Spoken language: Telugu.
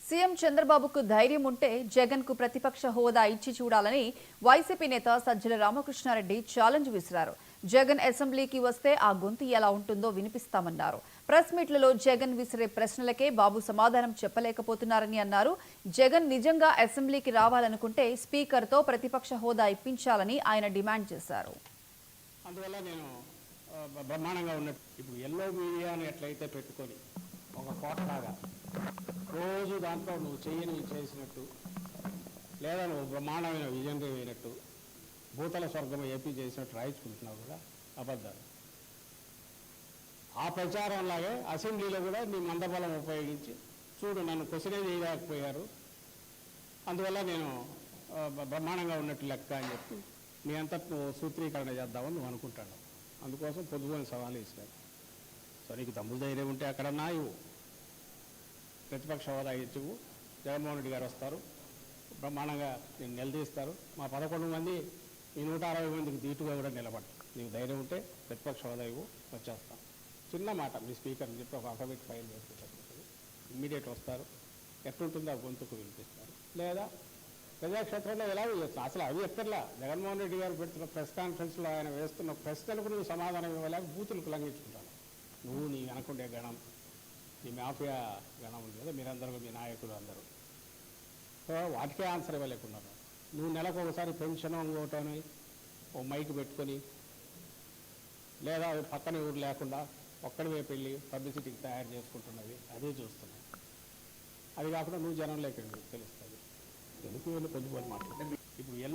సీఎం చంద్రబాబుకు ధైర్యం ఉంటే జగన్ కు ప్రతిపక్ష హోదా ఇచ్చి చూడాలని వైసీపీ నేత సజ్జల రామకృష్ణారెడ్డి ఛాలెంజ్ విసిరారు. జగన్ అసెంబ్లీకి వస్తే ఆ గొంతు ఎలా ఉంటుందో వినిపిస్తామన్నారు. ప్రెస్ మీట్లలో జగన్ విసిరే ప్రశ్నలకే బాబు సమాధానం చెప్పలేకపోతున్నారని అన్నారు. జగన్ నిజంగా అసెంబ్లీకి రావాలనుకుంటే స్పీకర్తో ప్రతిపక్ష హోదా ఇప్పించాలని ఆయన డిమాండ్ చేశారు. అందువల్ల నేను బ్రహ్మాండంగా ఉన్నట్టు ఇప్పుడు ఎల్లో మీడియాను ఎట్లయితే పెట్టుకొని ఒక కోటలాగా రోజు దాంట్లో నువ్వు చేసినట్టు లేదా నువ్వు బ్రహ్మాండమైన విజనరీ అయినట్టు భూతల స్వర్గం ఏపీ చేసినట్టు రాయించుకుంటున్నావు కూడా అబద్ధాలు. ఆ ప్రచారంలాగే అసెంబ్లీలో కూడా నీ మందబలం ఉపయోగించి చూడు నన్ను క్వశ్చనే చేయలేకపోయారు, అందువల్ల నేను బ్రహ్మాండంగా ఉన్నట్టు లెక్క అని చెప్పి నీ అంతటి నువ్వు సూత్రీకరణ చేద్దామని నువ్వు అనుకుంటాను. అందుకోసం పొద్దుపోయిన సవాలు ఇస్తాను. సో నీకు తమ్ముడు ధైర్యం ఉంటే అక్కడన్నా ఇవ్వు, ప్రతిపక్ష హోదా ఇచ్చువు. జగన్మోహన్ రెడ్డి గారు వస్తారు, బ్రహ్మాండంగా నేను నిలదీస్తారు. మా 11 మంది ఈ 160 మందికి దీటుగా కూడా నిలబడతాం. నీకు ధైర్యం ఉంటే ప్రతిపక్ష హోదా ఇవ్వు, వచ్చేస్తాం. చిన్న మాట మీ స్పీకర్ని చెప్పి ఒక అఫిడవిట్ ఫైల్ చేసుకుంటారు, ఇమ్మీడియట్ వస్తారు. ఎట్లుంటుందో ఆ గొంతుకు వినిపిస్తారు. లేదా ప్రజాక్షేత్రంలో ఎలాగో చేస్తున్నారు. అసలు అవి ఎక్కర్లా. జగన్మోహన్ రెడ్డి గారు పెడుతున్న ప్రెస్ కాన్ఫరెన్స్లో ఆయన వేస్తున్న ప్రశ్నలకు నువ్వు సమాధానం ఇవ్వలేక బూతులకు లంఘించుకుంటాను. నువ్వు నీ వెనకుండే గణం, ఈ మాఫియా గణం ఉంది కదా, మీరందరూ మీ నాయకులు అందరూ, సో వాటికే ఆన్సర్ ఇవ్వలేకున్నారు. నువ్వు నెలకు ఒకసారి పెన్షన్ ఇంకోటని ఓ మైక్ పెట్టుకొని లేదా పక్కన ఊరు లేకుండా ఒక్కడివే పెళ్ళి పబ్లిసిటీకి తయారు చేసుకుంటున్నది అదే చూస్తున్నావు. అది కాకుండా నువ్వు జనంలోకి తెలుస్తుంది. తెలుగు వెళ్ళి కొద్దిపోయి మాట్లాడు. ఇప్పుడు